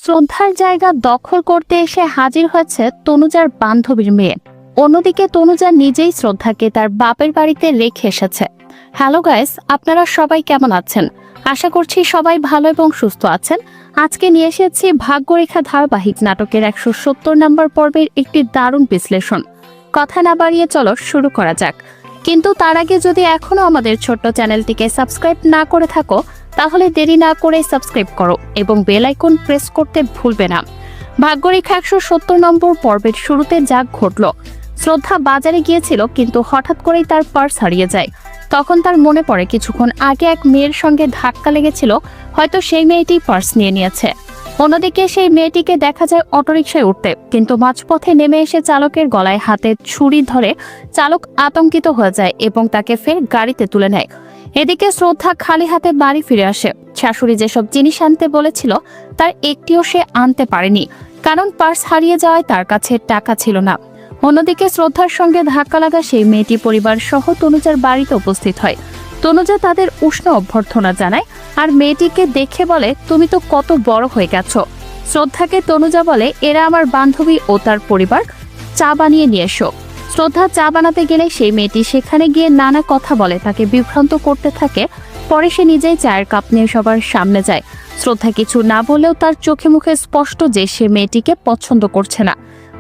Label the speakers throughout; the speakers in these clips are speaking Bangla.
Speaker 1: শ্রদ্ধার জায়গা দখল করতে এসে হাজির হয়েছে তনুজার বান্ধবীর মেয়ে। অন্যদিকে তনুজা নিজেই শ্রদ্ধাকে তার বাপের বাড়িতে রেখে এসেছে। হ্যালো গাইস, আপনারা সবাই কেমন আছেন? আশা করছি সবাই ভালো এবং সুস্থ আছেন। আজকে নিয়ে এসেছি ভাগ্যরেখা ধারাবাহিক নাটকের 170 নম্বর পর্বের একটি দারুণ বিশ্লেষণ। কথা না বাড়িয়ে চলো শুরু করা যাক। কিন্তু তার আগে যদি এখনো আমাদের ছোট্ট চ্যানেলটিকে সাবস্ক্রাইব না করে থাকো, তাহলে দেরি না করে সাবস্ক্রাইব করো এবং বেল আইকন প্রেস করতে ভুলবে না। ভাগ্যরেখা 170 নম্বর পর্বের শুরুতে যা ঘটল, শ্রদ্ধা বাজারে গিয়েছিল কিন্তু হঠাৎ করেই তার পার্স হারিয়ে যায়। তখন তার মনে পড়ে কিছুক্ষণ আগে এক মেয়ের সঙ্গে ধাক্কা লেগেছিল, হয়তো সেই মেয়েটি পার্স নিয়ে নিয়েছে। অন্যদিকে সেই মেয়েটিকে দেখা যায় অটোরিকশায় উঠতে, কিন্তু মাঝপথে নেমে এসে চালকের গলায় হাতে ছুরি ধরে চালক আতঙ্কিত হয়ে যায় এবং তাকে ফের গাড়িতে তুলে নেয়। এদিকে শ্রদ্ধা খালি হাতে বাড়ি ফিরে আসে। শাশুড়ি যেসব জিনিস আনতে বলেছিল তার একটিও সে আনতে পারেনি, কারণ পার্স হারিয়ে যাওয়ায় তার কাছে টাকা ছিল না। অন্যদিকে শ্রদ্ধার সঙ্গে ধাক্কা লাগা সেই মেয়েটি পরিবার সহ তনুজার বাড়িতে উপস্থিত হয়। তনুজা তাদের উষ্ণ অভ্যর্থনা জানায় আর মেয়েটিকে দেখে বলে, তুমি তো কত বড় হয়ে গেছো। শ্রদ্ধাকে তনুজা বলে, এরা আমার বান্ধবী ও তার পরিবার, চা বানিয়ে নিয়ে এসো। শ্রদ্ধা চা বানাতে গেলে সেই মেয়েটি সেখানে গিয়ে নানা কথা বলে, তাকে বিভ্রান্ত করতে থাকে। পরে সে নিজেই চায়ের কাপ নিয়ে সবার সামনে যায়। শ্রদ্ধা কিছু না বলেও তার চোখে মুখে স্পষ্ট যে সে মেয়েটিকে পছন্দ করছে না।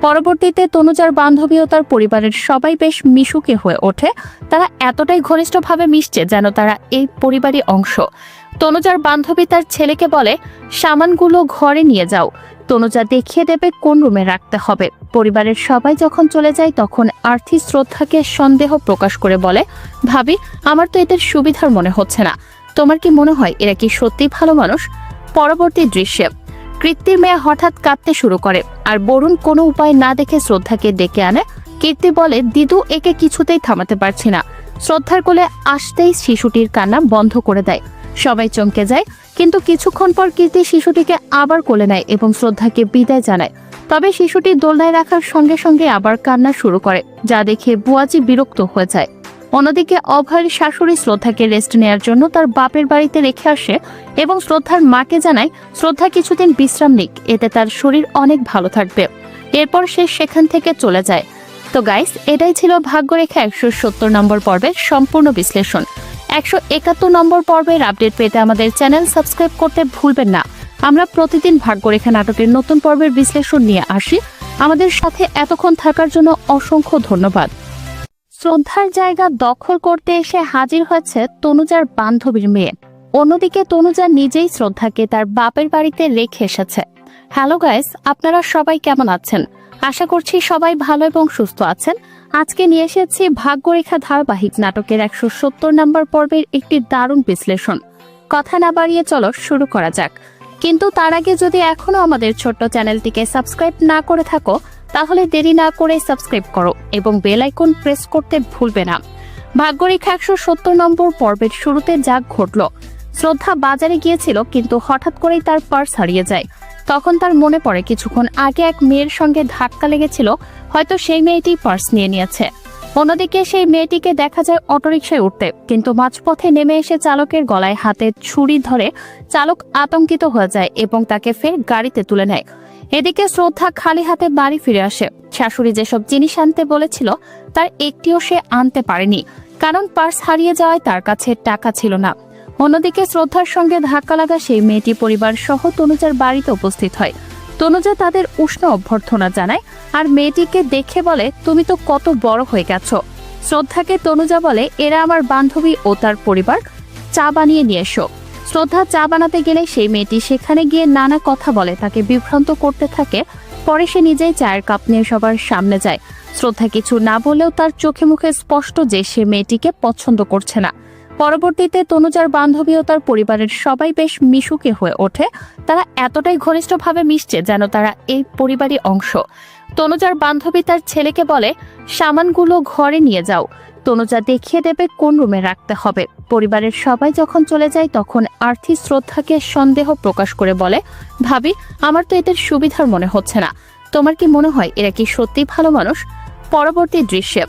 Speaker 1: পরবর্তীতে তনুজার বান্ধবী ও তার পরিবারের সবাই বেশ মিশুকে হয়ে ওঠে। তারা এতটাই ঘনিষ্ঠভাবে মিশছে যেন তারা এই পরিবারই অংশ। তনুজার বান্ধবী তার ছেলেকে বলে, সামানগুলো ঘরে নিয়ে যাও, তনুজা দেখিয়ে দেবে কোন রুমে রাখতে হবে। পরিবারের সবাই যখন চলে যায় তখন আর্থি শ্রদ্ধাকে সন্দেহ প্রকাশ করে বলে, ভাবি, আমার তো এদের সুবিধার মনে হচ্ছে না। তোমার কি মনে হয় এরা কি সত্যি ভালো মানুষ? পরবর্তী দৃশ্যে কীর্তির মেয়ে হঠাৎ কাঁদতে শুরু করে আর বরুণ কোনো উপায় না দেখে শ্রদ্ধাকে ডেকে আনে। কীর্তি বলে, দিদু, একে কিছুতেই থামাতে পারছি না। শ্রদ্ধার কোলে আসতেই শিশুটির কান্না বন্ধ করে দেয়। সবাই চমকে যায়, কিন্তু কিছুক্ষণ পর কীর্তি শিশুটিকে আবার কোলে নেয় এবং শ্রদ্ধাকে বিদায় জানায়। তবে শিশুটি দোলনায় রাখার সঙ্গে সঙ্গে আবার কান্না শুরু করে, যা দেখে বুয়াজি বিরক্ত হয়ে যায়। অন্যদিকে অভয়ের শাশুড়ি শ্রদ্ধাকে রেস্ট নেয়ার জন্য তার বাপের বাড়িতে রেখে আসে এবং শ্রদ্ধার মাকে জানায় শ্রদ্ধা কিছুদিন বিশ্রাম নিক, এতে তার শরীর অনেক ভালো থাকবে। এরপর সে সেখান থেকে চলে যায়। তো গাইস, এটাই ছিল ভাগ্যরেখা 170 নম্বর পর্বের সম্পূর্ণ বিশ্লেষণ। 171 নম্বর পর্বের আপডেট পেতে আমাদের চ্যানেল সাবস্ক্রাইব করতে ভুলবেন না। আমরা প্রতিদিন ভাগ্যরেখা নাটকের নতুন পর্বের বিশ্লেষণ নিয়ে আসি। আমাদের সাথে এতক্ষণ থাকার জন্য অসংখ্য ধন্যবাদ। শ্রদ্ধার জায়গা দখল করতে এসে হাজির হয়েছে তনুজার বান্ধবীর মেয়ে। অন্যদিকে তনুজা নিজেই শ্রদ্ধাকে তার বাপের বাড়িতে রেখে এসেছে। হ্যালো গাইস, আপনারা সবাই কেমন আছেন? আশা করছি সবাই ভালো এবং সুস্থ আছেন। আজকে নিয়ে এসেছি ভাগ্যরেখা ধারাবাহিক নাটকের 170 নম্বর পর্বের একটি দারুণ বিশ্লেষণ। কথা না বাড়িয়ে চলো শুরু করা যাক। কিন্তু তার আগে যদি এখনো আমাদের ছোট্ট চ্যানেলটিকে সাবস্ক্রাইব না করে থাকো, তাহলে দেরি না করে সাবস্ক্রাইব করো এবং বেল আইকন প্রেস করতে ভুলবে না। ভাগ্যরেখা 170 নম্বর পর্বের শুরুতে যা ঘটল, শ্রদ্ধা বাজারে গিয়েছিল কিন্তু হঠাৎ করেই তার পার্স হারিয়ে যায়। তখন তার মনে পড়ে কিছুক্ষণ আগে এক মেয়ের সঙ্গে ধাক্কা লেগেছিল, হয়তো সেই মেয়েটি পার্স নিয়ে নিয়েছে। অন্যদিকে সেই মেয়েটিকে দেখা যায় অটোরিকশায় উঠতে, কিন্তু মাঝপথে নেমে এসে চালকের গলায় হাতে ছুরি ধরে চালক আতঙ্কিত হয়ে যায় এবং তাকে ফের গাড়িতে তুলে নেয়। এদিকে শ্রদ্ধা খালি হাতে বাড়ি ফিরে আসে। শাশুড়ি যেসব জিনিস আনতে বলেছিল তার একটিও সে আনতে পারেনি, কারণ পার্স হারিয়ে যাওয়ায় তার কাছে টাকা ছিল না। অন্যদিকে শ্রদ্ধার সঙ্গে ধাক্কা লাগা সেই মেয়েটি পরিবার সহ তনুজার বাড়িতে উপস্থিত হয়। তনুজা তাদের উষ্ণ অভ্যর্থনা জানায় আর মেয়েটিকে দেখে বলে, তুমি তো কত বড় হয়ে গেছো। শ্রদ্ধাকে তনুজা বলে, এরা আমার বান্ধবী ও তার পরিবার, চা বানিয়ে নিয়ে এসো। শ্রদ্ধা চা বানাতে গেলে সেই মেয়েটি সেখানে গিয়ে নানা কথা বলে, তাকে বিভ্রান্ত করতে থাকে। পরে সে নিজেই চায়ের কাপ নিয়ে সবার সামনে যায়। শ্রদ্ধা কিছু না বলেও তার চোখে মুখে স্পষ্ট যে সে মেয়েটিকে পছন্দ করছে না। পরবর্তীতে তনুজার বান্ধবী ও তার পরিবারের সবাই বেশ মিশুকে হয়ে ওঠে। তারা এতটাই ঘনিষ্ঠভাবে মিশছে যেন তারা এই পরিবারই অংশ। তনুজার বান্ধবী তার ছেলেকে বলে, সামানগুলো ঘরে নিয়ে যাও, তনুজা দেখিয়ে দেবে কোন রুমে রাখতে হবে। পরিবারের সবাই যখন চলে যায় তখন আর্থি শ্রদ্ধাকে সন্দেহ প্রকাশ করে বলে, ভাবি, আমার তো এদের সুবিধার মনে হচ্ছে না। তোমার কি মনে হয় এরা কি সত্যি ভালো মানুষ? পরবর্তী দৃশ্যে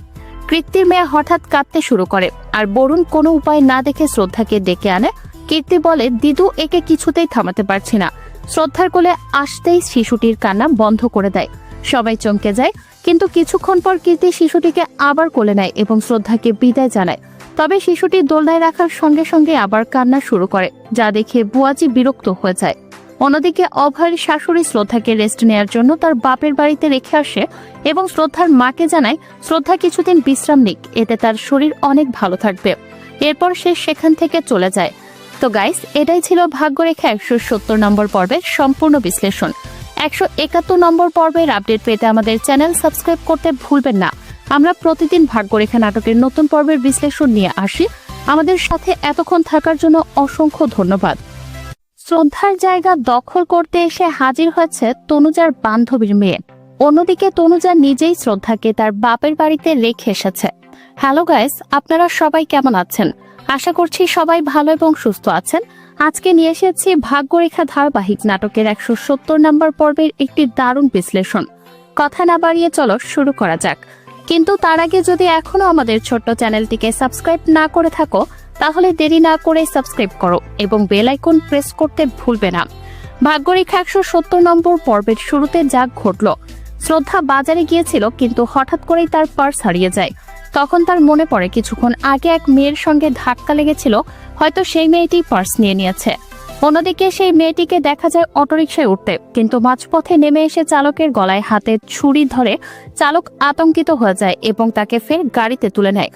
Speaker 1: কীর্তির মেয়ে হঠাৎ কাঁদতে শুরু করে আর বরুণ কোনো উপায় না দেখে শ্রদ্ধাকে ডেকে আনে। কীর্তি বলে, দিদু, একে কিছুতেই থামাতে পারছি না। শ্রদ্ধার কোলে আসতেই শিশুটির কান্না বন্ধ করে দেয়। সবাই চমকে যায়, কিন্তু কিছুক্ষণ পর কীর্তি শিশুটিকে আবার কোলে নেয় এবং শ্রদ্ধাকে বিদায় জানায়। তবে শিশুটি দোলনায় রাখার সঙ্গে সঙ্গে আবার কান্না শুরু করে, যা দেখে বুয়াজি বিরক্ত হয়ে যায়। অন্যদিকে অভয়ের শাশুড়ি শ্রদ্ধাকে রেস্ট নেয়ার জন্য তার বাপের বাড়িতে রেখে আসে এবং শ্রদ্ধার মাকে জানায় শ্রদ্ধা কিছুদিন বিশ্রাম নিক, এতে তার শরীর অনেক ভালো থাকবে। এরপর সে সেখান থেকে চলে যায়। তো গাইস, এটাই ছিল ভাগ্যরেখা 170 নম্বর পর্বের সম্পূর্ণ বিশ্লেষণ। 171 নম্বর পর্বের আপডেট পেতে আমাদের চ্যানেল সাবস্ক্রাইব করতে ভুলবেন না। আমরা প্রতিদিন ভাগ্যরেখা নাটকের নতুন পর্বের বিশ্লেষণ নিয়ে আসি। আমাদের সাথে এতক্ষণ থাকার জন্য অসংখ্য ধন্যবাদ। শ্রদ্ধার জায়গা দখল করতে এসে হাজির হয়েছে তনুজার বান্ধবীর মেয়ে। অন্যদিকে তনুজা নিজেই শ্রদ্ধাকে তার বাপের বাড়িতে রেখে এসেছে। হ্যালো গাইস, আপনারা সবাই কেমন আছেন? আশা করছি সবাই ভালো এবং সুস্থ আছেন। আজকে নিয়ে এসেছি ভাগ্যরেখা ধারাবাহিক নাটকের 170 নম্বর পর্বের একটি দারুণ বিশ্লেষণ। কথা না বাড়িয়ে চলো শুরু করা যাক। কিন্তু তার আগে যদি এখনো আমাদের ছোট্ট চ্যানেলটিকে সাবস্ক্রাইব না করে থাকো, তাহলে দেরি না করে সাবস্ক্রাইব করো এবং বেল আইকন প্রেস করতে ভুলবে না। ভাগ্যরেখা 170 নম্বর পর্বের শুরুতে যা ঘটল, শ্রদ্ধা বাজারে গিয়েছিল, কিন্তু হঠাৎ করেই তার পার্স হারিয়ে যায়। তখন তার মনে পড়ে কিছুক্ষণ আগে এক মেয়ের সঙ্গে ধাক্কা লেগেছিল, হয়তো সেই মেয়েটি পার্স নিয়ে নিয়েছে। অন্যদিকে সেই মেয়েটিকে দেখা যায় অটোরিকশায় উঠতে, কিন্তু মাঝপথে নেমে এসে চালকের গলায় হাতে ছুরি ধরে চালক আতঙ্কিত হয়ে যায় এবং তাকে ফের গাড়িতে তুলে নেয়।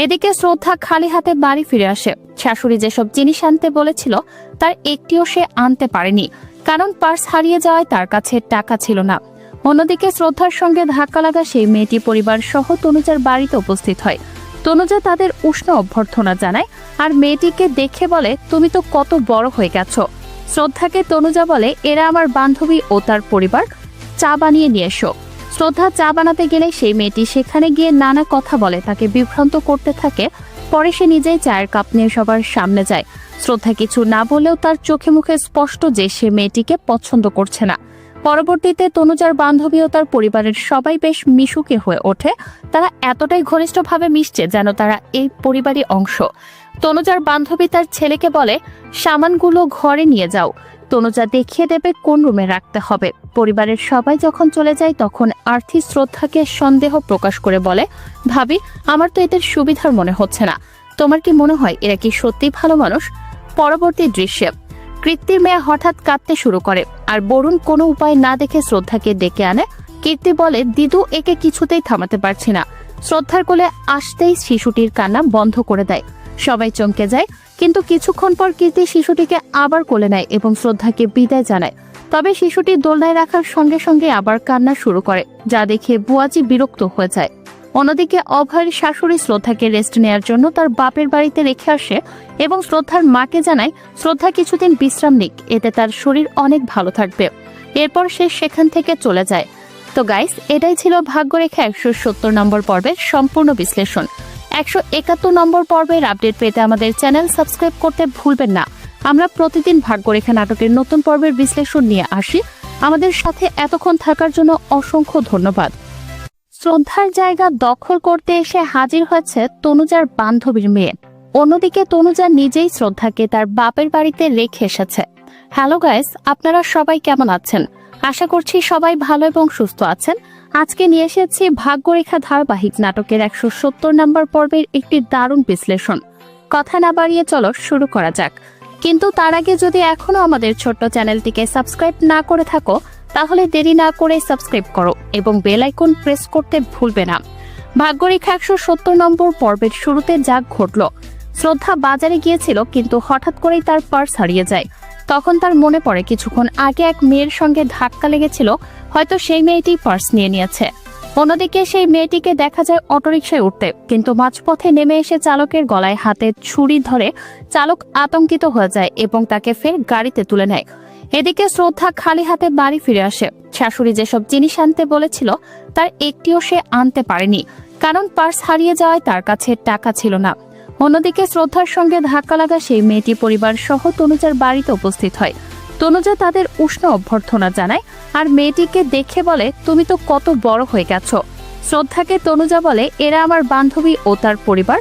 Speaker 1: এদিকে শ্রদ্ধা খালি হাতে বাড়ি ফিরে আসে। শাশুড়ি যেসব জিনিস আনতে বলেছিল তার একটিও সে আনতে পারেনি, কারণ পার্স হারিয়ে যাওয়ায় তার কাছে টাকা ছিল না। অন্যদিকে শ্রদ্ধার সঙ্গে ধাক্কা লাগা সেই মেয়েটি পরিবার সহ তনুজার বাড়িতে উপস্থিত হয়। তনুজা তাদের উষ্ণ অভ্যর্থনা জানায় আর মেয়েটিকে দেখে বলে, তুমি তো কত বড় হয়ে গেছো। শ্রদ্ধাকে তনুজা বলে, এরা আমার বান্ধবী ও তার পরিবার, চা বানিয়ে নিয়ে এসো। শ্রদ্ধা চা বানাতে গেলে সেই মেয়েটি সেখানে গিয়ে নানা কথা বলে, তাকে বিভ্রান্ত করতে থাকে। পরে সে নিজেই চায়ের কাপ নিয়ে সবার সামনে যায়। শ্রদ্ধা কিছু না বলেও তার চোখে মুখে স্পষ্ট যে সে মেয়েটিকে পছন্দ করছে না। পরবর্তীতে তনুজার বান্ধবী ও তার পরিবারের সবাই বেশ মিশুকে হয়ে ওঠে। তারা এতটাই ঘনিষ্ঠভাবে মিশছে যেন তারা এই পরিবারই অংশ। তনুজার বান্ধবী তার ছেলেকে বলে, সামানগুলো ঘরে নিয়ে যাও, তনুজা দেখিয়ে দেবে কোন রুমে রাখতে হবে। পরিবারের সবাই যখন চলে যায় তখন আর্থি শ্রদ্ধাকে সন্দেহ প্রকাশ করে বলে, ভাবি, আমার তো এদের সুবিধার মনে হচ্ছে না। তোমার কি মনে হয় এরা কি সত্যি ভালো মানুষ? পরবর্তী দৃশ্যে কীর্তির মেয়ে হঠাৎ কাঁদতে শুরু করে আর বরুণ কোনো উপায় না দেখে শ্রদ্ধাকে ডেকে আনে। কীর্তি বলে, দিদু, একে কিছুতেই থামাতে পারছি না। শ্রদ্ধার কোলে আসতেই শিশুটির কান্না বন্ধ করে দেয়। সবাই চমকে যায়, কিন্তু কিছুক্ষণ পর কীর্তি শিশুটিকে আবার কোলে নেয় এবং শ্রদ্ধাকে বিদায় জানায়। তবে শিশুটি দোলনায় রাখার সঙ্গে সঙ্গে আবার কান্না শুরু করে, যা দেখে বুয়াজি বিরক্ত হয়ে যায়। অন্যদিকে অভয়ের শাশুড়ি শ্রদ্ধাকে রেস্ট নেয়ার জন্য তার বাপের বাড়িতে রেখে আসে এবং শ্রদ্ধার মাকে জানায় শ্রদ্ধা কিছুদিন বিশ্রাম নিক, এতে তার শরীর অনেক ভালো থাকবে। এরপর সে সেখান থেকে চলে যায়। তো গাইস, এটাই ছিল ভাগ্যরেখা 170 নম্বর পর্বের সম্পূর্ণ বিশ্লেষণ। 171 নম্বর পর্বের আপডেট পেতে আমাদের চ্যানেল সাবস্ক্রাইব করতে ভুলবেন না। আমরা প্রতিদিন ভাগ্যরেখা নাটকের নতুন পর্বের বিশ্লেষণ নিয়ে আসি। আমাদের সাথে এতক্ষণ থাকার জন্য অসংখ্য ধন্যবাদ। শ্রদ্ধার জায়গা দখল করতে এসে হাজির হয়েছে তনুজার বান্ধবীর মেয়ে। অন্যদিকে তনুজা নিজেই শ্রদ্ধাকে তার বাপের বাড়িতে রেখে এসেছে। হ্যালো গাইস, আপনারা সবাই কেমন আছেন? আশা করছি সবাই ভালো এবং সুস্থ আছেন। আজকে নিয়ে এসেছি ভাগ্যরেখা ধারাবাহিক নাটকের 170 নম্বর পর্বের একটি দারুণ বিশ্লেষণ। কথা না বাড়িয়ে চলো শুরু করা যাক। কিন্তু তার আগে যদি এখনো আমাদের ছোট্ট চ্যানেলটিকে সাবস্ক্রাইব না করে থাকো, তাহলে দেরি না করে সাবস্ক্রাইব করো এবং বেল আইকন প্রেস করতে ভুলবে না। ভাগ্যরেখা 170 নম্বর পর্বের শুরুতে যা ঘটল, শ্রদ্ধা বাজারে গিয়েছিল, কিন্তু হঠাৎ করেই তার পার্স হারিয়ে যায়। তখন তার মনে পড়ে কিছুক্ষণ আগে এক মেয়ের সঙ্গে ধাক্কা লেগেছিল, হয়তো সেই মেয়েটি পার্স নিয়ে নিয়েছে। অন্যদিকে সেই মেয়েটিকে দেখা যায় অটোরিকশায় উঠতে, কিন্তু মাঝপথে নেমে এসে চালকের গলায় হাতে ছুরি ধরে চালক আতঙ্কিত হয়ে যায় এবং তাকে ফের গাড়িতে তুলে নেয়। এদিকে শ্রদ্ধা খালি হাতে বাড়ি ফিরে আসে। শাশুড়ি যেসব জিনিস আনতে বলেছিল তার একটিও সে আনতে পারেনি, কারণ পার্স হারিয়ে যাওয়ায় তার কাছে টাকা ছিল না। অন্যদিকে শ্রদ্ধার সঙ্গে ধাক্কা লাগা সেই মেয়েটি পরিবার সহ তনুজার বাড়িতে উপস্থিত হয়। তনুজা তাদের উষ্ণ অভ্যর্থনা জানায় আর মেয়েটিকে দেখে বলে, তুমি তো কত বড় হয়ে গেছো। শ্রদ্ধাকে তনুজা বলে, এরা আমার বান্ধবী ও তার পরিবার,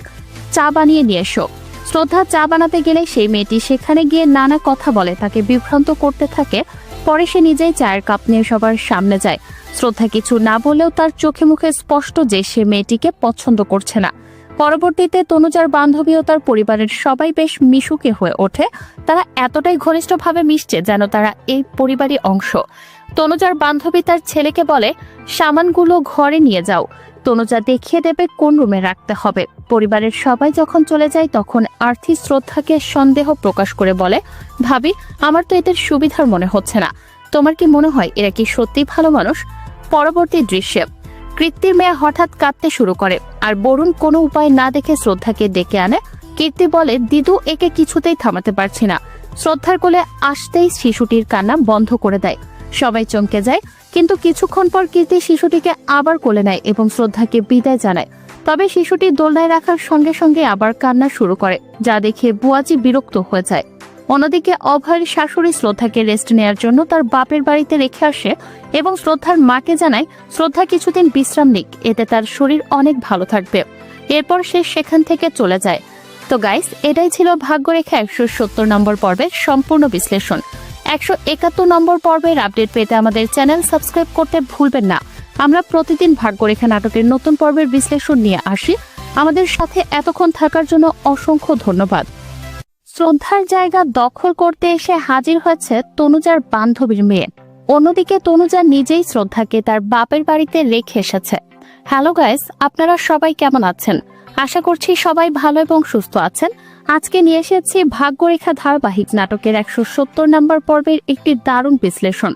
Speaker 1: চা বানিয়ে নিয়ে এসো। শ্রদ্ধা চা বানাতে গেলে সেই মেয়েটি সেখানে গিয়ে নানা কথা বলে, তাকে বিভ্রান্ত করতে থাকে। পরে সে নিজেই চায়ের কাপ নিয়ে সবার সামনে যায়। শ্রদ্ধা কিছু না বলেও তার চোখে মুখে স্পষ্ট যে সে মেয়েটিকে পছন্দ করছে না। পরবর্তীতে তনুজার বান্ধবী ও তার পরিবারের সবাই বেশ মিশুকে হয়ে ওঠে। তারা এতটাই ঘনিষ্ঠভাবে মিশছে যেন তারা এই পরিবারই অংশ। তনুজার বান্ধবী তার ছেলেকে বলে, সামানগুলো ঘরে নিয়ে যাও, তনুজা দেখিয়ে দেবে কোন রুমে রাখতে হবে। পরিবারের সবাই যখন চলে যায় তখন আরতি শ্রদ্ধাকে সন্দেহ প্রকাশ করে বলে, ভাবি, আমার তো এদের সুবিধার মনে হচ্ছে না, তোমার কি মনে হয় এরা কি সত্যি ভালো মানুষ? পরবর্তী দৃশ্যে কীর্তির মেয়ে হঠাৎ কাঁদতে শুরু করে, আর বরুণ কোনো উপায় না দেখে শ্রদ্ধাকে ডেকে আনে। কীর্তি বলে, দিদু, একে কিছুতেই থামাতে পারছি না। শ্রদ্ধার কোলে আসতেই শিশুটির কান্না বন্ধ করে দেয়। সবাই চমকে যায়, কিন্তু কিছুক্ষণ পর কীর্তি শিশুটিকে আবার কোলে নেয় এবং শ্রদ্ধাকে বিদায় জানায়। তবে শিশুটি দোলনায় রাখার সঙ্গে সঙ্গে আবার কান্না শুরু করে, যা দেখে বুয়াজি বিরক্ত হয়ে যায়। অন্যদিকে অভয়ের শাশুড়ি শ্রদ্ধাকে রেস্ট নেয়ার জন্য তার বাপের বাড়িতে রেখে আসে এবং শ্রদ্ধার মাকে জানায় শ্রদ্ধা কিছুদিন বিশ্রাম নিক, এতে তার শরীর অনেক ভালো থাকবে। এরপর সে সেখান থেকে চলে যায়। তো গাইস, এটাই ছিল ভাগ্যরেখা 170 নম্বর পর্বের সম্পূর্ণ বিশ্লেষণ। 171 নম্বর পর্বের আপডেট পেতে আমাদের চ্যানেল সাবস্ক্রাইব করতে ভুলবেন না। আমরা প্রতিদিন ভাগ্যরেখা নাটকের নতুন পর্বের বিশ্লেষণ নিয়ে আসি। আমাদের সাথে এতক্ষণ থাকার জন্য অসংখ্য ধন্যবাদ। শ্রদ্ধার জায়গা দখল করতে এসে হাজির হয়েছে তনুজার বান্ধবীর মেয়ে। অন্যদিকে তনুজা নিজেই শ্রদ্ধাকে তার বাপের বাড়িতে রেখে এসেছে। হ্যালো গাইস, আপনারা সবাই কেমন আছেন? আশা করছি সবাই ভালো এবং সুস্থ আছেন। আজকে নিয়ে এসেছি ভাগ্যরেখা ধারাবাহিক নাটকের 170 নম্বর পর্বের একটি দারুণ বিশ্লেষণ।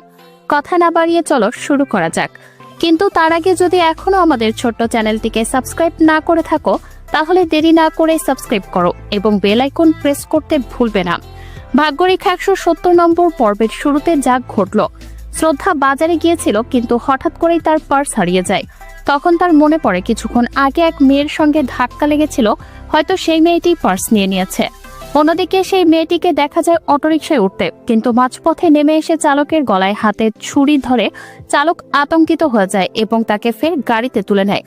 Speaker 1: কথা না বাড়িয়ে চলো শুরু করা যাক। কিন্তু তার আগে যদি এখনো আমাদের ছোট্ট চ্যানেলটিকে সাবস্ক্রাইব না করে থাকো, তাহলে দেরি না করে সাবস্ক্রাইব করো এবং বেল আইকন প্রেস করতে ভুলবে না। ভাগ্যরেখা 170 নম্বর পর্বের শুরুতে যা ঘটল, শ্রদ্ধা বাজারে গিয়েছিল কিন্তু হঠাৎ করেই তার পার্স হারিয়ে যায়। তখন তার মনে পড়ে কিছুক্ষণ আগে এক মেয়ের সঙ্গে ধাক্কা লেগেছিল, হয়তো সেই মেয়েটি পার্স নিয়ে নিয়েছে। অন্যদিকে সেই মেয়েটিকে দেখা যায় অটোরিকশায় উঠতে, কিন্তু মাঝপথে নেমে এসে চালকের গলায় হাতে ছুরি ধরে চালক আতঙ্কিত হয়ে যায় এবং তাকে ফের গাড়িতে তুলে নেয়।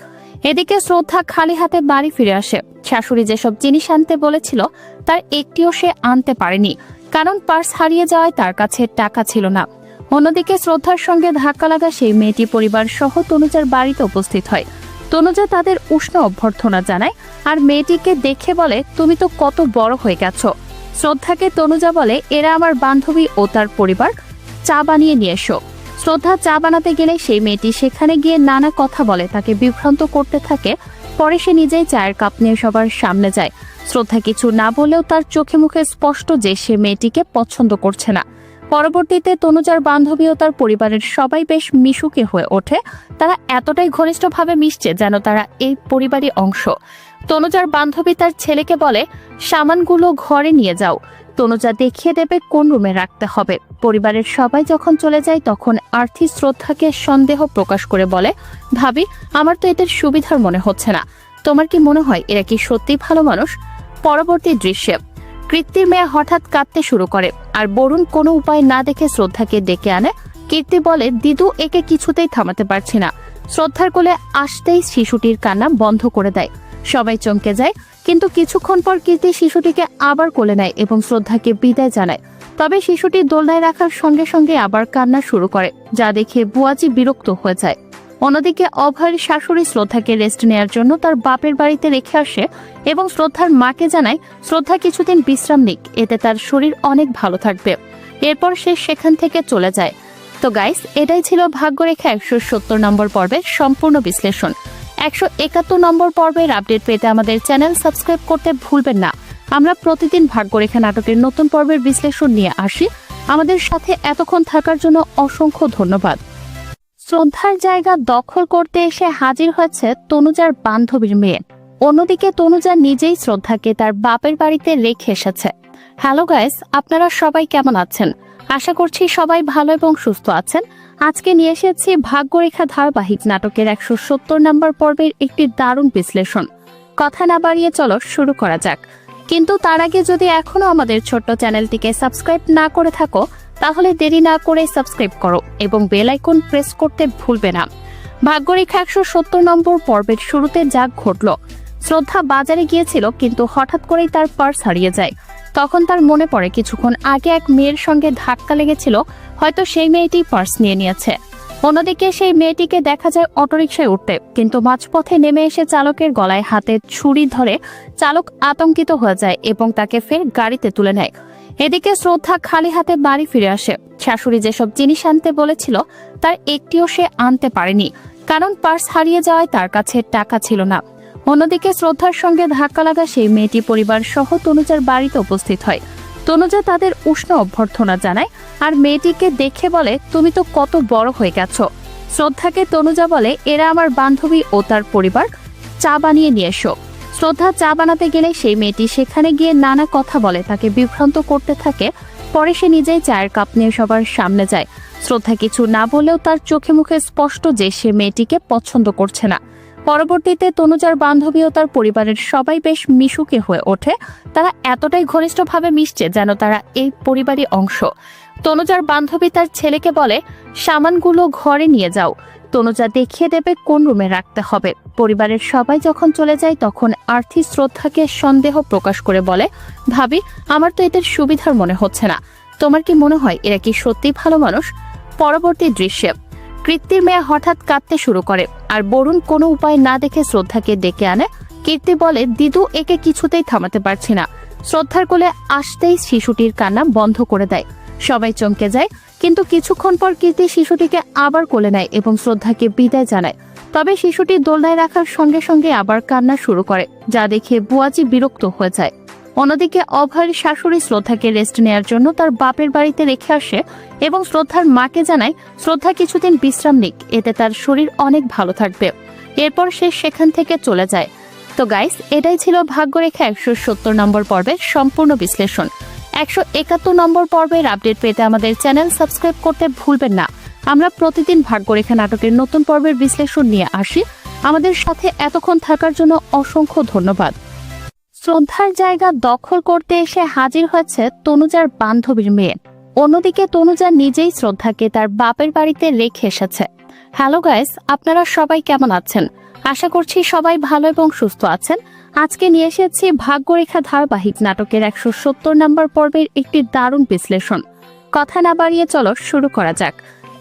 Speaker 1: এদিকে শ্রদ্ধা খালি হাতে বাড়ি ফিরে আসে। শাশুড়ি যেসব জিনিস আনতে বলেছিল তার একটিও সে আনতে পারেনি, কারণ পার্স হারিয়ে যাওয়ায় তার কাছে টাকা ছিল না। অন্যদিকে শ্রদ্ধার সঙ্গে ধাক্কা লাগা সেই মেয়েটি পরিবার সহ তনুজার বাড়িতে উপস্থিত হয়। তনুজা তাদের উষ্ণ অভ্যর্থনা জানায় আর মেয়েটিকে দেখে বলে, তুমি তো কত বড় হয়ে গেছো। শ্রদ্ধাকে তনুজা বলে, এরা আমার বান্ধবী ও তার পরিবার, চা বানিয়ে নিয়ে এসো। শ্রদ্ধা চা বানাতে গেলে সেই মেয়েটি সেখানে গিয়ে নানা কথা বলে, তাকে বিভ্রান্ত করতে থাকে। পরে সে নিজেই চায়ের কাপ নিয়ে সবার সামনে যায়। শ্রদ্ধা কিছু না বলেও তার চোখে মুখে স্পষ্ট যে সে মেয়েটিকে পছন্দ করছে না। পরবর্তীতে তনুজার বান্ধবী ও তার পরিবারের সবাই বেশ মিশুকে হয়ে ওঠে। তারা এতটাই ঘনিষ্ঠভাবে মিশছে যেন তারা এই পরিবারই অংশ। তনুজার বান্ধবী তার ছেলেকে বলে, সামানগুলো ঘরে নিয়ে যাও, তনুজা দেখিয়ে দেবে কোন রুমে রাখতে হবে। পরিবারের সবাই যখন চলে যায় তখন আরতি শ্রদ্ধাকে সন্দেহ প্রকাশ করে বলে, ভাবি, আমার তো এদের সুবিধার মনে হচ্ছে না, তোমার কি মনে হয় এরা কি সত্যি ভালো মানুষ? পরবর্তী দৃশ্যে কীর্তির মেয়ে হঠাৎ কাঁদতে শুরু করে, আর বরুণ কোনো উপায় না দেখে শ্রদ্ধাকে ডেকে আনে। কীর্তি বলে, দিদু, একে কিছুতেই থামাতে পারছি না। শ্রদ্ধার কোলে আসতেই শিশুটির কান্না বন্ধ করে দেয়। সবাই চমকে যায়, কিন্তু কিছুক্ষণ পর কীর্তি শিশুটিকে আবার কোলে নেয় এবং শ্রদ্ধাকে বিদায় জানায়। তবে শিশুটি দোলনায় রাখার সঙ্গে সঙ্গে আবার কান্না শুরু করে, যা দেখে বুয়াজি বিরক্ত হয়ে যায়। অন্যদিকে অভয়ের শাশুড়ি শ্রদ্ধাকে রেস্ট নেয়ার জন্য তার বাপের বাড়িতে রেখে আসে এবং শ্রদ্ধার মাকে জানায় শ্রদ্ধা কিছুদিন বিশ্রাম নিক, এতে তার শরীর অনেক ভালো থাকবে। এরপর সে সেখান থেকে চলে যায়। তো গাইস, এটাই ছিল ভাগ্যরেখা 170 নম্বর পর্বের সম্পূর্ণ বিশ্লেষণ। 171 নম্বর পর্বের আপডেট পেতে আমাদের চ্যানেল সাবস্ক্রাইব করতে ভুলবেন না। আমরা প্রতিদিন ভাগ্যরেখা নাটকের নতুন পর্বের বিশ্লেষণ নিয়ে আসি। আমাদের সাথে এতক্ষণ থাকার জন্য অসংখ্য ধন্যবাদ। শ্রদ্ধার জায়গা দখল করতে এসে হাজির হয়েছে তনুজার বান্ধবীর মেয়ে। অন্যদিকে তনুজা নিজেই শ্রদ্ধাকে তার বাপের বাড়িতে রেখে এসেছে। হ্যালো গাইস, আপনারা সবাই কেমন আছেন? আশা করছি সবাই ভালো এবং সুস্থ আছেন। আজকে নিয়ে এসেছি ভাগ্যরেখা ধারাবাহিক নাটকের 170 নম্বর পর্বের একটি দারুণ বিশ্লেষণ। কথা না বাড়িয়ে চলো শুরু করা যাক। কিন্তু তার আগে যদি এখনো আমাদের ছোট্ট চ্যানেলটিকে সাবস্ক্রাইব না করে থাকো, তাহলে দেরি না করে সাবস্ক্রাইব করো এবং বেল আইকন প্রেস করতে ভুলবে না। ভাগ্যরেখা 170 নম্বর পর্বের শুরুতে যা ঘটল, শ্রদ্ধা বাজারে গিয়েছিল, কিন্তু হঠাৎ করেই তার পার্স হারিয়ে যায়। তখন তার মনে পড়ে কিছুক্ষণ আগে এক মেয়ের সঙ্গে ধাক্কা লেগেছিল, হয়তো সেই মেয়েটি পার্স নিয়ে নিয়েছে। অন্যদিকে সেই মেয়েটিকে দেখা যায় অটোরিকশায় উঠতে, কিন্তু মাঝপথে নেমে এসে চালকের গলায় হাতে ছুরি ধরে চালক আতঙ্কিত হয়ে যায় এবং তাকে ফের গাড়িতে তুলে নেয়। এদিকে শ্রদ্ধা খালি হাতে বাড়ি ফিরে আসে। শাশুড়ি যেসব জিনিস আনতে বলেছিল তার একটিও সে আনতে পারেনি, কারণ পার্স হারিয়ে যাওয়ায় তার কাছে টাকা ছিল না। অন্যদিকে শ্রদ্ধার সঙ্গে ধাক্কা লাগা সেই মেয়েটি পরিবার সহ তনুজার বাড়িতে উপস্থিত হয়। তনুজা তাদের উষ্ণ অভ্যর্থনা জানায় আর মেয়েটিকে দেখে বলে, তুমি তো কত বড় হয়ে গেছো। শ্রদ্ধাকে তনুজা বলে, এরা আমার বান্ধবী ও তার পরিবার, চা বানিয়ে নিয়ে এসো। শ্রদ্ধা চা বানাতে গেলে সেই মেয়েটি সেখানে গিয়ে নানা কথা বলে, তাকে বিভ্রান্ত করতে থাকে। পরে সে নিজেই চায়ের কাপ নিয়ে সবার সামনে যায়। শ্রদ্ধা কিছু না বলেও তার চোখে মুখে স্পষ্ট যে সে মেয়েটিকে পছন্দ করছে না। পরবর্তীতে তনুজার বান্ধবী ও তার পরিবারের সবাই বেশ মিশুকে হয়ে ওঠে। তারা এতটাই ঘনিষ্ঠভাবে মিশছে যেন তারা এই পরিবারই অংশ। তনুজার বান্ধবী তার ছেলেকে বলে, সামানগুলো ঘরে নিয়ে যাও, তনুজা দেখিয়ে দেবে কোন রুমে রাখতে হবে। পরিবারের সবাই যখন চলে যায় তখন আর্থি শ্রদ্ধাকে সন্দেহ প্রকাশ করে বলে, ভাবি, আমার তো এদের সুবিধার মনে হচ্ছে না, তোমার কি মনে হয় এরা কি সত্যি ভালো মানুষ? পরবর্তী দৃশ্যে কীর্তির মেয়ে হঠাৎ কাঁদতে শুরু করে আর বরুণ কোনো উপায় না দেখে শ্রদ্ধাকে ডেকে আনে। কীর্তি বলে, দিদু, একে কিছুতেই থামাতে পারছি না। শ্রদ্ধার কোলে আসতেই শিশুটির কান্না বন্ধ করে দেয়। সবাই চমকে যায়, কিন্তু কিছুক্ষণ পর কীর্তি শিশুটিকে আবার কোলে নেয় এবং শ্রদ্ধাকে বিদায় জানায়। তবে শিশুটি দোলনায় রাখার সঙ্গে সঙ্গে আবার কান্না শুরু করে, যা দেখে বুয়াজি বিরক্ত হয়ে যায়। অন্যদিকে অভয়ের শাশুড়ি শ্রদ্ধাকে রেস্ট নেয়ার জন্য তার বাপের বাড়িতে রেখে আসে এবং শ্রদ্ধার মাকে জানায় শ্রদ্ধা কিছুদিন বিশ্রাম নিক, এতে তার শরীর অনেক ভালো থাকবে। এরপর সে সেখান থেকে চলে যায়। তো গাইস, এটাই ছিল ভাগ্যরেখা 170 নম্বর পর্বের সম্পূর্ণ বিশ্লেষণ। 171 নম্বর পর্বের আপডেট পেতে আমাদের চ্যানেল সাবস্ক্রাইব করতে ভুলবেন না। আমরা প্রতিদিন ভাগ্যরেখা নাটকের নতুন পর্বের বিশ্লেষণ নিয়ে আসি। আমাদের সাথে এতক্ষণ থাকার জন্য অসংখ্য ধন্যবাদ। শ্রদ্ধার জায়গা দখল করতে এসে হাজির হয়েছে তনুজার বান্ধবীর মেয়ে। অন্যদিকে তনুজা নিজেই শ্রদ্ধাকে তার বাপের বাড়িতে রেখে এসেছে। হ্যালো গাইস, আপনারা সবাই কেমন আছেন? আশা করছি সবাই ভালো এবং সুস্থ আছেন। আজকে নিয়ে এসেছি ভাগ্যরেখা ধারাবাহিক নাটকের 170 নম্বর পর্বের একটি দারুণ বিশ্লেষণ। কথা না বাড়িয়ে চলো শুরু করা যাক।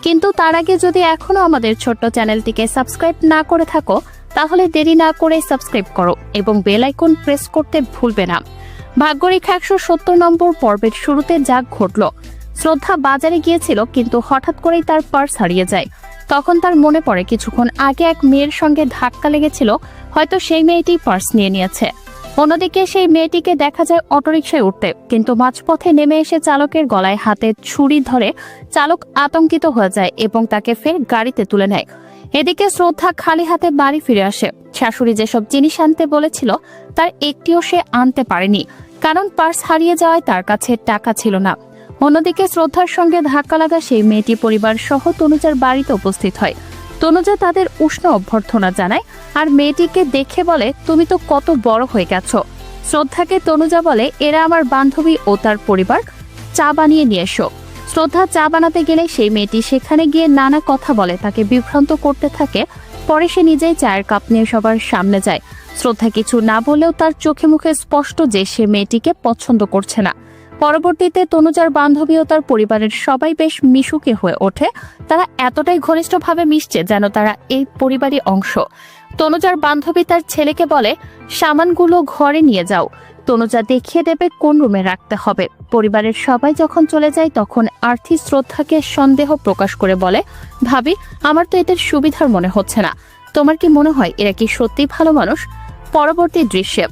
Speaker 1: কিন্তু তার আগে যদি এখনো আমাদের ছোট্ট চ্যানেলটিকে সাবস্ক্রাইব না করে থাকো, তাহলে দেরি না করে সাবস্ক্রাইব করো এবং বেল আইকন প্রেস করতে ভুলবে না। ভাগ্যরেখা 170 নম্বর পর্বের শুরুতে যা ঘটল, শ্রদ্ধা বাজারে গিয়েছিল, কিন্তু হঠাৎ করেই তার পার্স হারিয়ে যায়। তখন তার মনে পড়ে কিছুক্ষণ আগে এক মেয়ের সঙ্গে ধাক্কা লেগেছিল, হয়তো সেই মেয়েটি পার্স নিয়ে নিয়েছে। অন্যদিকে সেই মেয়েটিকে দেখা যায় অটোরিকশায় উঠতে, কিন্তু মাঝপথে নেমে এসে চালকের গলায় হাতে ছুরি ধরে চালক আতঙ্কিত হয়ে যায় এবং তাকে ফের গাড়িতে তুলে নেয়। এদিকে শ্রদ্ধা খালি হাতে বাড়ি ফিরে আসে। শাশুড়ি যেসব জিনিস আনতে বলেছিল তার একটিও সে আনতে পারেনি, কারণ পার্স হারিয়ে যাওয়ায় তার কাছে টাকা ছিল না। অন্যদিকে শ্রদ্ধার সঙ্গে ধাক্কা লাগা সেই মেয়েটি পরিবার সহ তনুজার বাড়িতে উপস্থিত হয়। তনুজা তাদের উষ্ণ অভ্যর্থনা জানায় আর মেয়েটিকে দেখে বলে, তুমি তো কত বড় হয়ে গেছো। শ্রদ্ধাকে তনুজা বলে, এরা আমার বান্ধবী ও তার পরিবার, চা বানিয়ে নিয়ে এসো। শ্রদ্ধা চা বানাতে গেলে সেই মেয়েটি সেখানে গিয়ে নানা কথা বলে, তাকে বিভ্রান্ত করতে থাকে। পরে সে নিজেই চায়ের কাপ নিয়ে সবার সামনে যায়। শ্রদ্ধা কিছু না বলেও তার চোখে মুখে স্পষ্ট যে সে মেয়েটিকে পছন্দ করছে না। পরবর্তীতে তনুজার বান্ধবী ও তার পরিবারের সবাই বেশ মিশুকে হয়ে ওঠে। তারা এতটাই ঘনিষ্ঠভাবে মিশছে যেন তারা এই পরিবারই অংশ। তনুজার বান্ধবী তার ছেলেকে বলে, সামানগুলো ঘরে নিয়ে যাও, তনুজা দেখিয়ে দেবে কোন রুমে রাখতে হবে। পরিবারের সবাই যখন চলে যায় তখন আর্থি শ্রদ্ধাকে সন্দেহ প্রকাশ করে বলে, ভাবি, আমার তো এদের সুবিধার মনে হচ্ছে না, তোমার কি মনে হয় এরা কি সত্যি ভালো মানুষ? পরবর্তী দৃশ্যে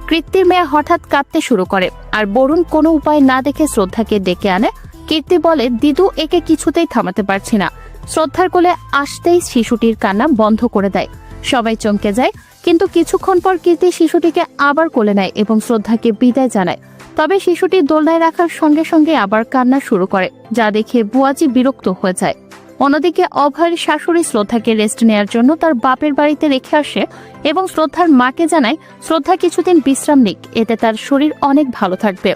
Speaker 1: কীর্তির মেয়ে হঠাৎ কাঁদতে শুরু করে আর বরুণ কোনো উপায় না দেখে শ্রদ্ধাকে ডেকে আনে। কীর্তি বলে, দিদু, একে কিছুতেই থামাতে পারছি না। শ্রদ্ধার কোলে আসতেই শিশুটির কান্না বন্ধ করে দেয়। সবাই চমকে যায়, কিন্তু কিছুক্ষণ পর কীর্তি শিশুটিকে আবার কোলে নেয় এবং শ্রদ্ধাকে বিদায় জানায়। তবে শিশুটি দোলনায় রাখার সঙ্গে সঙ্গে আবার কান্না শুরু করে, যা দেখে বুয়াজি বিরক্ত হয়ে যায়। অন্যদিকে অভয়ের শাশুড়ি শ্রদ্ধাকে রেস্ট নেয়ার জন্য তার বাপের বাড়িতে রেখে আসে এবং শ্রদ্ধার মাকে জানায় শ্রদ্ধা কিছুদিন বিশ্রাম নিক, এতে তার শরীর অনেক ভালো থাকবে।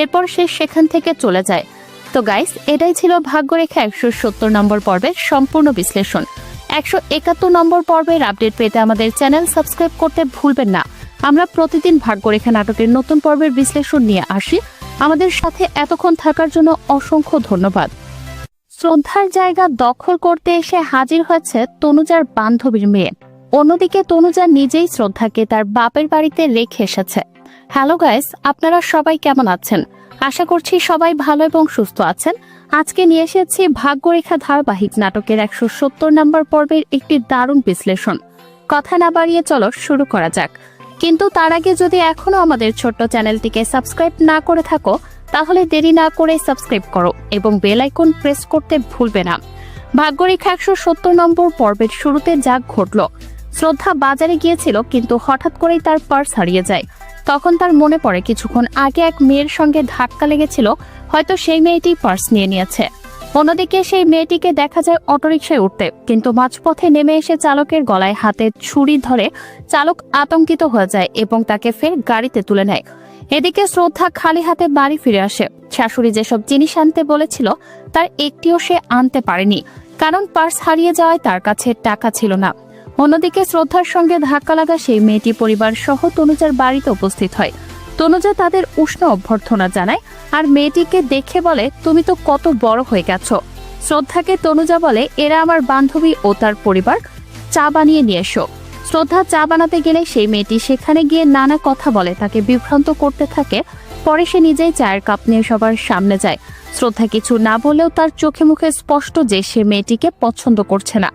Speaker 1: এরপর সে সেখান থেকে চলে যায়। তো গাইস, এটাই ছিল ভাগ্যরেখা 170 নম্বর পর্বের সম্পূর্ণ বিশ্লেষণ। 171 নম্বর পর্বের আপডেট পেতে আমাদের চ্যানেল সাবস্ক্রাইব করতে ভুলবেন না। আমরা প্রতিদিন ভাগ্যরেখা নাটকের নতুন পর্বের বিশ্লেষণ নিয়ে আসি। আমাদের সাথে এতক্ষণ থাকার জন্য অসংখ্য ধন্যবাদ। শ্রদ্ধার জায়গা দখল করতে এসে হাজির হয়েছে তনুজার বান্ধবীর মেয়ে। অন্যদিকে তনুজা নিজেই শ্রদ্ধাকে তার বাপের বাড়িতে রেখে এসেছে। হ্যালো গাইস, আপনারা সবাই কেমন আছেন? আশা করছি সবাই ভালো এবং সুস্থ আছেন। আজকে নিয়ে এসেছি ভাগ্যরেখা ধারাবাহিক নাটকের 170 নম্বর পর্বের একটি দারুণ বিশ্লেষণ। কথা না বাড়িয়ে চলো শুরু করা যাক। কিন্তু তার আগে যদি এখনো আমাদের ছোট্ট চ্যানেলটিকে সাবস্ক্রাইব না করে থাকো, তাহলে দেরি না করে সাবস্ক্রাইব করো এবং বেল আইকন প্রেস করতে ভুলবে না। ভাগ্যরেখা 170 নম্বর পর্বের শুরুতে যা ঘটল, শ্রদ্ধা বাজারে গিয়েছিল কিন্তু হঠাৎ করেই তার পার্স হারিয়ে যায়। তখন তার মনে পড়ে কিছুক্ষণ আগে এক মেয়ের সঙ্গে ধাক্কা লেগেছিল, হয়তো সেই মেয়েটি পার্স নিয়ে নিয়েছে। অন্যদিকে সেই মেয়েটিকে দেখা যায় অটোরিকশায় উঠতে, কিন্তু মাঝপথে নেমে এসে চালকের গলায় হাতে ছুরি ধরে চালক আতঙ্কিত হয়ে যায় এবং তাকে ফের গাড়িতে তুলে নেয়। এদিকে শ্রদ্ধা খালি হাতে বাড়ি ফিরে আসে। শাশুড়ি যেসব জিনিস আনতে বলেছিল তার একটিও সে আনতে পারেনি, কারণ পার্স হারিয়ে যাওয়ায় তার কাছে টাকা ছিল না। অন্যদিকে শ্রদ্ধার সঙ্গে ধাক্কা লাগা সেই মেয়েটি পরিবার সহ তনুজার বাড়িতে উপস্থিত হয়। তনুজা তাদের উষ্ণ অভ্যর্থনা জানায় আর মেয়েটিকে দেখে বলে, তুমি তো কত বড় হয়ে গেছো। শ্রদ্ধাকে তনুজা বলে, এরা আমার বান্ধবী ও তার পরিবার, চা বানিয়ে নিয়ে এসো। শ্রদ্ধা চা বানাতে গেলে সেই মেয়েটি সেখানে গিয়ে নানা কথা বলে, তাকে বিভ্রান্ত করতে থাকে। পরে সে নিজেই চায়ের কাপ নিয়ে সবার সামনে যায়। শ্রদ্ধা কিছু না বলেও তার চোখে মুখে স্পষ্ট যে সে মেয়েটিকে পছন্দ করছে না।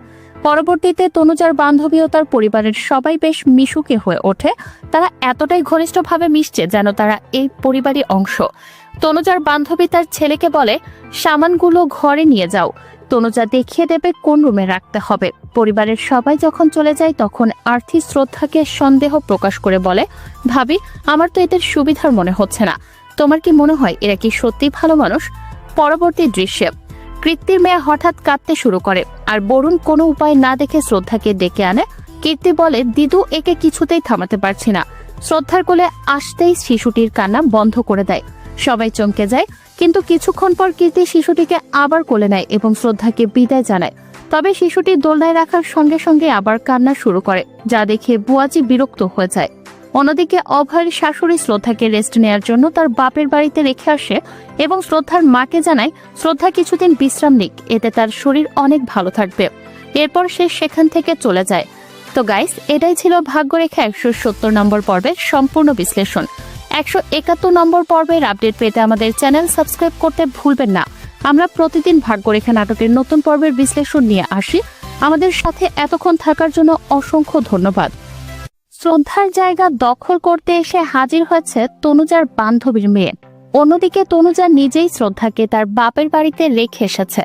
Speaker 1: পরবর্তীতে তনুজার বান্ধবী ও তার পরিবারের সবাই বেশ মিশুকে হয়ে ওঠে। তারা এতটাই ঘনিষ্ঠভাবে মিশছে যেন তারা এই পরিবারই অংশ। তনুজার বান্ধবী তার ছেলেকে বলে, সামানগুলো ঘরে নিয়ে যাও, তনুজা দেখিয়ে দেবে কোন রুমে রাখতে হবে। পরিবারের সবাই যখন চলে যায় তখন আর্থি শ্রদ্ধাকে সন্দেহ প্রকাশ করে বলে, ভাবি, আমার তো এদের সুবিধার মনে হচ্ছে না। তোমার কি মনে হয় এরা কি সত্যি ভালো মানুষ? পরবর্তী দৃশ্যে কীর্তির মেয়ে হঠাৎ কাঁদতে শুরু করে আর বরুণ কোনো উপায় না দেখে শ্রদ্ধাকে ডেকে আনে। কীর্তি বলে, দিদু, একে কিছুতেই থামাতে পারছি না। শ্রদ্ধার কোলে আসতেই শিশুটির কান্না বন্ধ করে দেয়। সবাই চমকে যায়, কিন্তু কিছুক্ষণ পর কীর্তি শিশুটিকে আবার কোলে নেয় এবং শ্রদ্ধাকে বিদায় জানায়। তবে শিশুটি দোলনায় রাখার সঙ্গে সঙ্গে আবার কান্না শুরু করে, যা দেখে বুয়াজি বিরক্ত হয়ে যায়। অন্যদিকে অভয়ের শাশুড়ি শ্রদ্ধাকে রেস্ট নেয়ার জন্য তার বাপের বাড়িতে রেখে আসে এবং শ্রদ্ধার মাকে জানায় শ্রদ্ধা কিছুদিন বিশ্রাম নিক, এতে তার শরীর অনেক ভালো থাকবে। এরপর সে সেখান থেকে চলে যায়। তো গাইস, এটাই ছিল ভাগ্যরেখা 170 নম্বর পর্বের সম্পূর্ণ বিশ্লেষণ। 171 নম্বর পর্বের আপডেট পেতে আমাদের চ্যানেল সাবস্ক্রাইব করতে ভুলবেন না। আমরা প্রতিদিন ভাগ্যরেখা নাটকের নতুন পর্বের বিশ্লেষণ নিয়ে আসি। আমাদের সাথে এতক্ষণ থাকার জন্য অসংখ্য ধন্যবাদ। শ্রদ্ধার জায়গা দখল করতে এসে হাজির হয়েছে তনুজার বান্ধবীর মেয়ে। অন্যদিকে তনুজা নিজেই শ্রদ্ধাকে তার বাপের বাড়িতে রেখে এসেছে।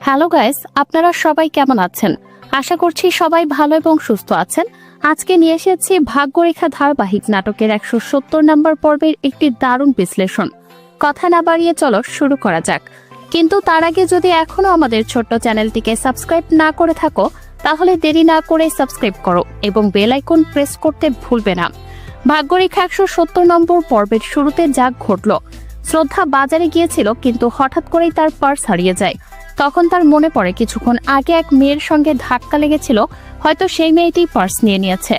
Speaker 1: হ্যালো গাইস, আপনারা সবাই কেমন আছেন? আশা করছি সবাই ভালো এবং সুস্থ আছেন। আজকে নিয়ে এসেছি ভাগ্যরেখা ধারাবাহিক নাটকের 170 নম্বর পর্বের একটি দারুণ বিশ্লেষণ। কথা না বাড়িয়ে চলো শুরু করা যাক। কিন্তু তার আগে যদি এখনো আমাদের ছোট্ট চ্যানেলটিকে সাবস্ক্রাইব না করে থাকো, তাহলে দেরি না করে সাবস্ক্রাইব করো এবং বেল আইকন প্রেস করতে ভুলবে না। ভাগ্যরেখা 170 নম্বর পর্বের শুরুতে যা ঘটল, শ্রদ্ধা বাজারে গিয়েছিল কিন্তু হঠাৎ করেই তার পার্স হারিয়ে যায়। তখন তার মনে পড়ে কিছুক্ষণ আগে এক মেয়ের সঙ্গে ধাক্কা লেগেছিল, হয়তো সেই মেয়েটি পার্স নিয়ে নিয়েছে।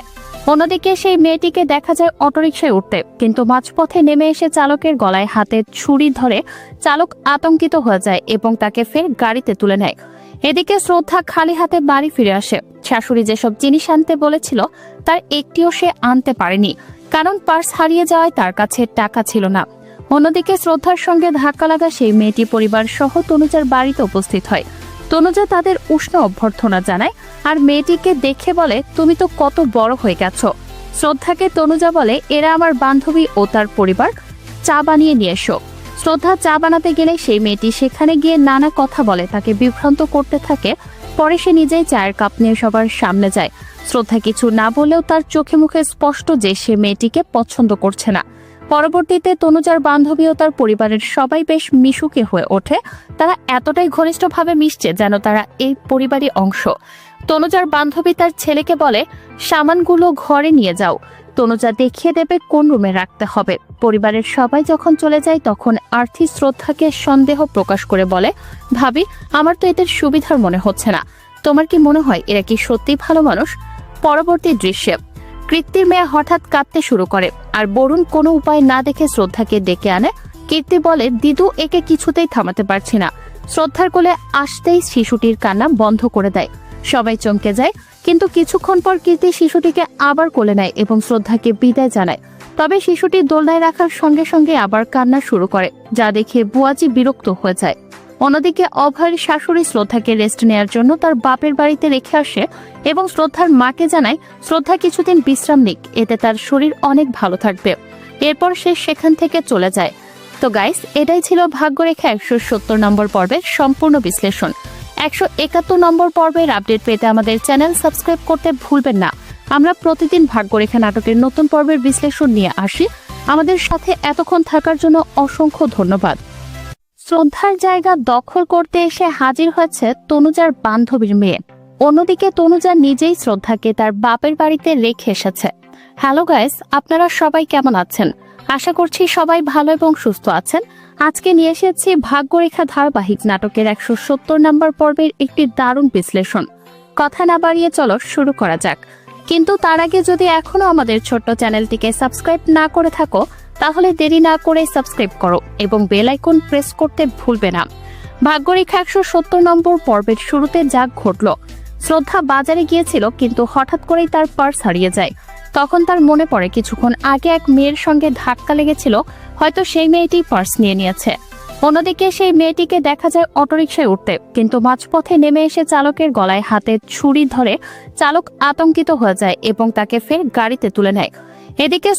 Speaker 1: অন্যদিকে সেই মেয়েটিকে দেখা যায় অটোরিকশায় উঠতে, কিন্তু মাঝপথে নেমে এসে চালকের গলায় হাতে ছুরি ধরে চালক আতঙ্কিত হয়ে যায় এবং তাকে ফের গাড়িতে তুলে নেয়। এদিকে শ্রদ্ধা খালি হাতে বাড়ি ফিরে আসে। শাশুড়ি যেসব জিনিস আনতে বলেছিল তার একটিও সে আনতে পারেনি, কারণ পার্স হারিয়ে যাওয়ায় তার কাছে টাকা ছিল না। অন্যদিকে শ্রদ্ধার সঙ্গে ধাক্কা লাগা সেই মেয়েটি পরিবার সহ তনুজার বাড়িতে উপস্থিত হয়। তনুজা তাদের উষ্ণ অভ্যর্থনা জানায় আর মেয়েটিকে দেখে বলে, তুমি তো কত বড় হয়ে গেছো। শ্রদ্ধাকে তনুজা বলে, এরা আমার বান্ধবী ও তার পরিবার, চা বানিয়ে নিয়ে এসো। শ্রদ্ধা চা বানাতে গেলে সেই মেয়েটি সেখানে গিয়ে নানা কথা বলে, তাকে বিভ্রান্ত করতে থাকে। পরে সে নিজেই চায়ের কাপ নিয়ে সবার সামনে যায়। শ্রদ্ধা কিছু না বলেও তার চোখে মুখে স্পষ্ট যে সে মেয়েটিকে পছন্দ করছে না। পরবর্তীতে তনুজার বান্ধবী ও তার পরিবারের সবাই বেশ মিশুকে হয়ে ওঠে। তারা এতটাই ঘনিষ্ঠভাবে মিশছে যেন তারা এই পরিবারই অংশ। তনুজার বান্ধবী তার ছেলেকে বলে, সামানগুলো ঘরে নিয়ে যাও, তনুজা দেখিয়ে দেবে কোন রুমে রাখতে হবে। পরিবারের সবাই যখন চলে যায় তখন আর্থি শ্রদ্ধাকে সন্দেহ প্রকাশ করে বলে, ভাবি, আমার তো এদের সুবিধার মনে হচ্ছে না। তোমার কি মনে হয় এরা কি সত্যি ভালো মানুষ? পরবর্তী দৃশ্যে কীর্তির মেয়ে হঠাৎ কাঁদতে শুরু করে আর বরুণ কোনো উপায় না দেখে শ্রদ্ধাকে ডেকে আনে। কীর্তি বলে, দিদু, একে কিছুতেই থামাতে পারছি না। শ্রদ্ধার কোলে আসতেই শিশুটির কান্না বন্ধ করে দেয়। সবাই চমকে যায়, কিন্তু কিছুক্ষণ পর কীর্তি শিশুটিকে আবার কোলে নেয় এবং শ্রদ্ধাকে বিদায় জানায়। তবে শিশুটি দোলনায় রাখার সঙ্গে সঙ্গে আবার কান্না শুরু করে, যা দেখে বুয়াজি বিরক্ত হয়ে যায়। অন্যদিকে অভয়ের শাশুড়ি শ্রদ্ধাকে রেস্ট নেওয়ার জন্য তার বাপের বাড়িতে রেখে আসে এবং শ্রদ্ধার মাকে জানায় শ্রদ্ধা কিছুদিন বিশ্রাম নিক, এতে তার শরীর অনেক ভালো থাকবে। এরপর সে সেখান থেকে চলে যায়। তো গাইস, এটাই ছিল ভাগ্যরেখা 170 নম্বর পর্বের সম্পূর্ণ বিশ্লেষণ। 171 নম্বর পর্বের আপডেট পেতে আমাদের চ্যানেল সাবস্ক্রাইব করতে ভুলবেন না। আমরা প্রতিদিন ভাগ্যরেখা নাটকের নতুন পর্বের বিশ্লেষণ নিয়ে আসি। আমাদের সাথে এতক্ষণ থাকার জন্য অসংখ্য ধন্যবাদ। শ্রদ্ধার জায়গা দখল করতে এসে হাজির হয়েছে তনুজার বান্ধবীর মেয়ে। অন্যদিকে তনুজা নিজেই শ্রদ্ধাকে তার বাপের বাড়িতে রেখে এসেছে। হ্যালো গাইস, আপনারা সবাই কেমন আছেন? আশা করছি সবাই ভালো এবং সুস্থ আছেন। আজকে নিয়ে এসেছি ভাগ্যরেখা ধারাবাহিক নাটকের 170 নম্বর পর্বের একটি দারুণ বিশ্লেষণ। কথা না বাড়িয়ে চলো শুরু করা যাক। কিন্তু তার আগে যদি এখনো আমাদের ছোট্ট চ্যানেলটিকে সাবস্ক্রাইব না করে থাকো, তাহলে দেরি না করে সাবস্ক্রাইব করো এবং বেল আইকন প্রেস করতে ভুলবে না। ভাগ্যরেখা 170 নম্বর পর্বের শুরুতে যা ঘটল, শ্রদ্ধা বাজারে গিয়েছিল কিন্তু হঠাৎ করেই তার পার্স হারিয়ে যায়। তখন তার মনে পড়ে কিছুক্ষণ আগে এক মেয়ের সঙ্গে ধাক্কা লেগেছিল, হয়তো সেই মেয়েটি পার্স নিয়ে নিয়েছে। অন্যদিকে সেই মেয়েটিকে দেখা যায় অটোরিকশায় উঠতে, কিন্তু মাঝপথে নেমে এসে চালকের গলায় হাতে ছুরি ধরে চালক আতঙ্কিত হয়ে যায় এবং তাকে ফের গাড়িতে তুলে নেয়। এদিকে